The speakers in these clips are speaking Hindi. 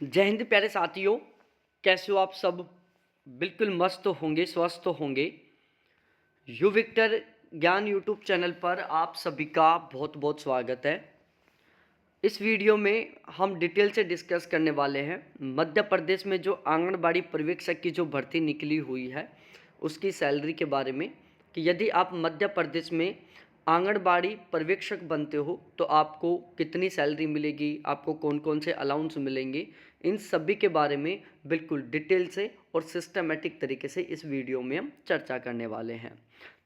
जय हिंद प्यारे साथियों, कैसे हो आप सब। बिल्कुल मस्त होंगे, स्वस्थ होंगे। यू विक्टर ज्ञान यूट्यूब चैनल पर आप सभी का बहुत बहुत स्वागत है। इस वीडियो में हम डिटेल से डिस्कस करने वाले हैं मध्य प्रदेश में जो आंगनबाड़ी पर्यवेक्षक की जो भर्ती निकली हुई है उसकी सैलरी के बारे में, कि यदि आप मध्य प्रदेश में आंगनबाड़ी पर्यवेक्षक बनते हो तो आपको कितनी सैलरी मिलेगी, आपको कौन कौन से अलाउंस मिलेंगे, इन सभी के बारे में बिल्कुल डिटेल से और सिस्टमेटिक तरीके से इस वीडियो में हम चर्चा करने वाले हैं।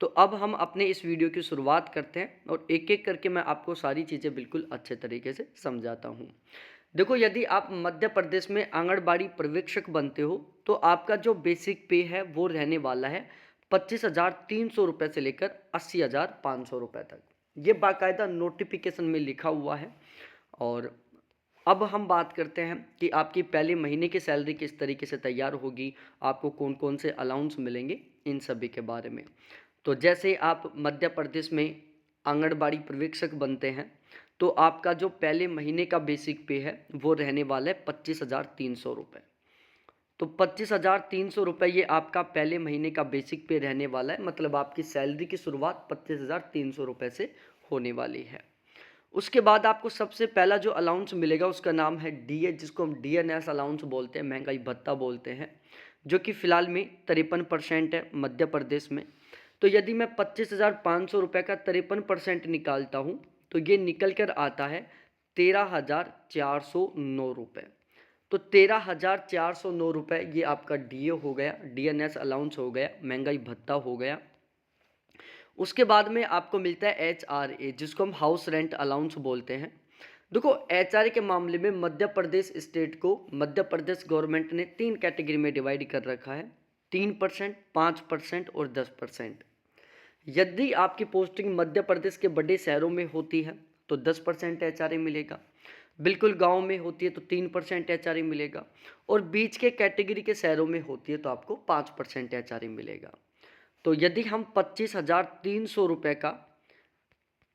तो अब हम अपने इस वीडियो की शुरुआत करते हैं और एक एक करके मैं आपको सारी चीज़ें बिल्कुल अच्छे तरीके से समझाता हूँ। देखो, यदि आप मध्य प्रदेश में आंगनबाड़ी पर्यवेक्षक बनते हो तो आपका जो बेसिक पे है वो रहने वाला है 25,300 रुपये से लेकर 80,500 रुपये तक। ये बाकायदा नोटिफिकेशन में लिखा हुआ है। और अब हम बात करते हैं कि आपकी पहले महीने की सैलरी किस तरीके से तैयार होगी, आपको कौन कौन से अलाउंस मिलेंगे, इन सभी के बारे में। तो जैसे आप मध्य प्रदेश में आंगनबाड़ी पर्यवेक्षक बनते हैं तो आपका जो पहले महीने का बेसिक पे है वो रहने वाला है 25,300 रुपये। तो 25,300 रुपये ये आपका पहले महीने का बेसिक पे रहने वाला है, मतलब आपकी सैलरी की शुरुआत 25,300 रुपये से होने वाली है। उसके बाद आपको सबसे पहला जो अलाउंस मिलेगा उसका नाम है डीए, जिसको हम डीएनएस अलाउंस बोलते हैं, महंगाई भत्ता बोलते हैं, जो कि फ़िलहाल में 53% है मध्य प्रदेश में। तो यदि मैं 25,500 रुपये का 53% निकालता हूँ तो ये निकल कर आता है 13,409 रुपये। तो 13,409 रुपये ये आपका डीए हो गया, डीएनएस अलाउंस हो गया, महंगाई भत्ता हो गया। उसके बाद में आपको मिलता है एचआरए, जिसको हम हाउस रेंट अलाउंस बोलते हैं। देखो, एचआरए के मामले में मध्य प्रदेश स्टेट को मध्य प्रदेश गवर्नमेंट ने 3 कैटेगरी में डिवाइड कर रखा है, 3%, 5% और 10%। यदि आपकी पोस्टिंग मध्य प्रदेश के बड़े शहरों में होती है तो 10% एचआरए मिलेगा, बिल्कुल गांव में होती है तो 3% एचआरए मिलेगा, और बीच के कैटेगरी के शहरों में होती है तो आपको 5% एचआरए मिलेगा। तो यदि हम 25,300 रुपये का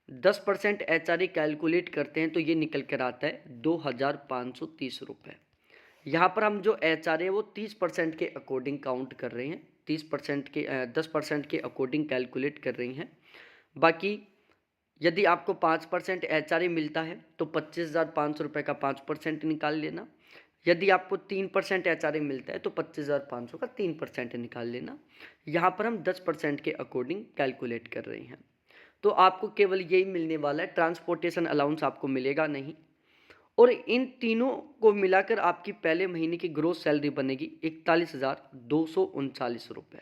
10% एचआरए कैलकुलेट करते हैं तो ये निकल कर आता है 2,530 रुपये। यहाँ पर हम जो एचआरए वो 30% के अकॉर्डिंग काउंट कर रहे हैं, 30% के 10% के अकॉर्डिंग कैलकुलेट कर रही हैं। बाकी यदि आपको 5% एचआरए मिलता है तो 25,500 रुपये का 5% निकाल लेना। यदि आपको 3% एचआरए मिलता है तो 25,500 का 3% निकाल लेना। यहाँ पर हम 10% के अकॉर्डिंग कैलकुलेट कर रहे हैं। तो आपको केवल यही मिलने वाला है, ट्रांसपोर्टेशन अलाउंस आपको मिलेगा नहीं। और इन तीनों को मिलाकर आपकी पहले महीने की ग्रोस सैलरी बनेगी 41,239 रुपये।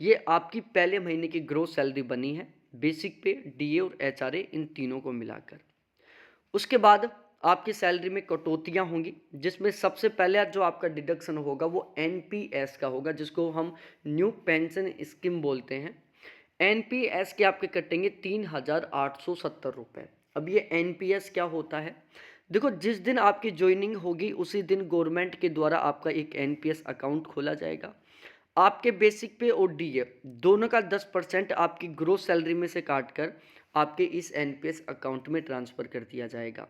ये आपकी पहले महीने की ग्रोस सैलरी बनी है, बेसिक पे, डीए और एचआरए इन तीनों को मिलाकर। उसके बाद आपकी सैलरी में कटौतियां होंगी, जिसमें सबसे पहले जो आपका डिडक्शन होगा वो एनपीएस का होगा, जिसको हम न्यू पेंशन स्कीम बोलते हैं। एनपीएस के आपके कटेंगे 3,870 रुपये। अब ये एनपीएस क्या होता है? देखो, जिस दिन आपकी ज्वाइनिंग होगी उसी दिन गवर्नमेंट के द्वारा आपका एक एनपीएस अकाउंट खोला जाएगा। आपके बेसिक पे और डीए दोनों का 10% आपकी ग्रोस सैलरी में से काट कर आपके इस एनपीएस अकाउंट में ट्रांसफ़र कर दिया जाएगा।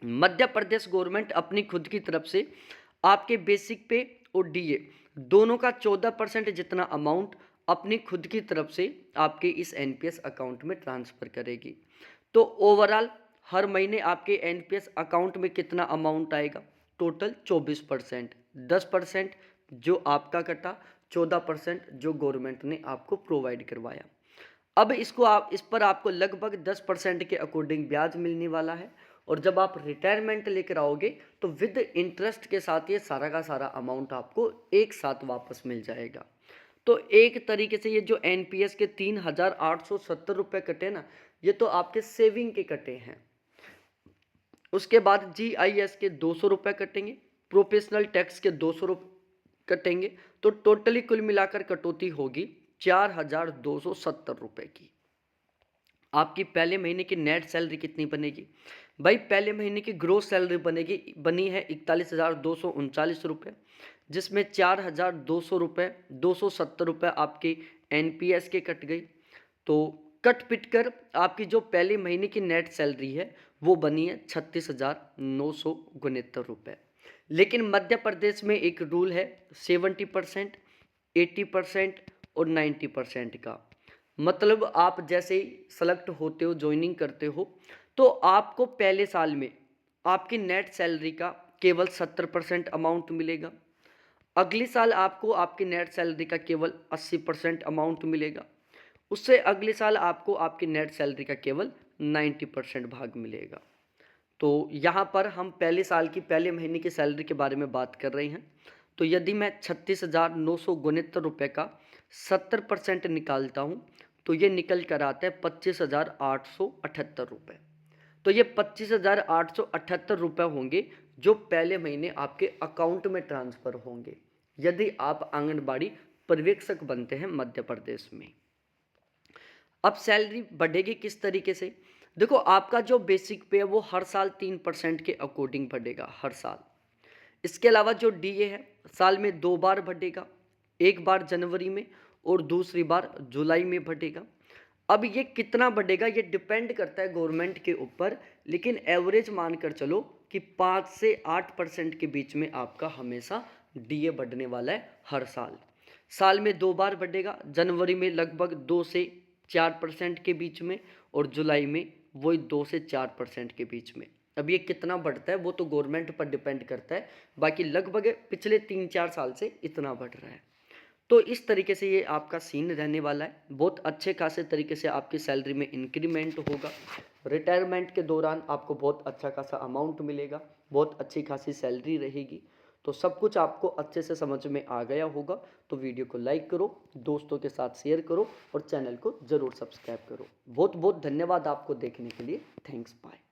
मध्य प्रदेश गवर्नमेंट अपनी खुद की तरफ से आपके बेसिक पे और डीए दोनों का 14% जितना अमाउंट अपनी खुद की तरफ से आपके इस एनपीएस अकाउंट में ट्रांसफ़र करेगी। तो ओवरऑल हर महीने आपके एनपीएस अकाउंट में कितना अमाउंट आएगा? टोटल 24%। 10% जो आपका कटा, 14% जो गवर्नमेंट ने आपको प्रोवाइड करवाया। अब इस पर आपको लगभग 10% के अकॉर्डिंग ब्याज मिलने वाला है। और जब आप रिटायरमेंट लेकर आओगे तो विद इंटरेस्ट के साथ ये सारा का सारा अमाउंट आपको एक साथ वापस मिल जाएगा। तो एक तरीके से ये जो एनपीएस के 3,870 रुपये कटे ना, ये तो आपके सेविंग के कटे हैं। उसके बाद जीआईएस के 200 रुपये कटेंगे, प्रोफेशनल टैक्स के 200 रुपये कटेंगे। तो टोटली कुल मिलाकर कटौती होगी 4,270 रुपये की। आपकी पहले महीने की नेट सैलरी कितनी बनेगी भाई? पहले महीने की ग्रोस सैलरी बनी है 41,239 रुपये, जिसमें 4,200 रुपये 270 रुपये आपके एनपीएस के कट गई। तो कट पिट कर आपकी जो पहले महीने की नेट सैलरी है वो बनी है 36,969 रुपये। लेकिन मध्य प्रदेश में एक रूल है 70%, 80% और 90% का। मतलब आप जैसे ही सेलेक्ट होते हो, ज्वाइनिंग करते हो, तो आपको पहले साल में आपकी नेट सैलरी का केवल 70% अमाउंट मिलेगा। अगले साल आपको आपकी नेट सैलरी का केवल 80% अमाउंट मिलेगा। उससे अगले साल आपको आपकी नेट सैलरी का केवल 90% भाग मिलेगा। तो यहाँ पर हम पहले साल की पहले महीने की सैलरी के बारे में बात कर रहे हैं। तो यदि मैं 36,969 रुपये का 70% निकालता हूँ, तो ये निकल कर आता है 25,878 रुपये। तो ये 25,878 रुपये होंगे जो पहले महीने आपके अकाउंट में ट्रांसफ़र होंगे यदि आप आंगनबाड़ी पर्यवेक्षक बनते हैं मध्य प्रदेश में। अब सैलरी बढ़ेगी किस तरीके से? देखो, आपका जो बेसिक पे है वो हर साल 3% के अकॉर्डिंग बढ़ेगा हर साल। इसके अलावा जो डीए है साल में 2 बार बढ़ेगा, एक बार जनवरी में और दूसरी बार जुलाई में बढ़ेगा। अब ये कितना बढ़ेगा ये डिपेंड करता है गवर्नमेंट के ऊपर, लेकिन एवरेज मानकर चलो कि 5 से 8% के बीच में आपका हमेशा डीए बढ़ने वाला है हर साल। साल में 2 बार बढ़ेगा, जनवरी में लगभग 2 से 4% के बीच में और जुलाई में वही 2 से 4% के बीच में। अब ये कितना बढ़ता है वो तो गवर्नमेंट पर डिपेंड करता है, बाकी लगभग पिछले 3-4 साल से इतना बढ़ रहा है। तो इस तरीके से ये आपका सीन रहने वाला है। बहुत अच्छे खासे तरीके से आपकी सैलरी में इंक्रीमेंट होगा। रिटायरमेंट के दौरान आपको बहुत अच्छा खासा अमाउंट मिलेगा, बहुत अच्छी खासी सैलरी रहेगी। तो सब कुछ आपको अच्छे से समझ में आ गया होगा। तो वीडियो को लाइक करो, दोस्तों के साथ शेयर करो और चैनल को ज़रूर सब्सक्राइब करो। बहुत बहुत धन्यवाद आपको देखने के लिए। Thanks, bye.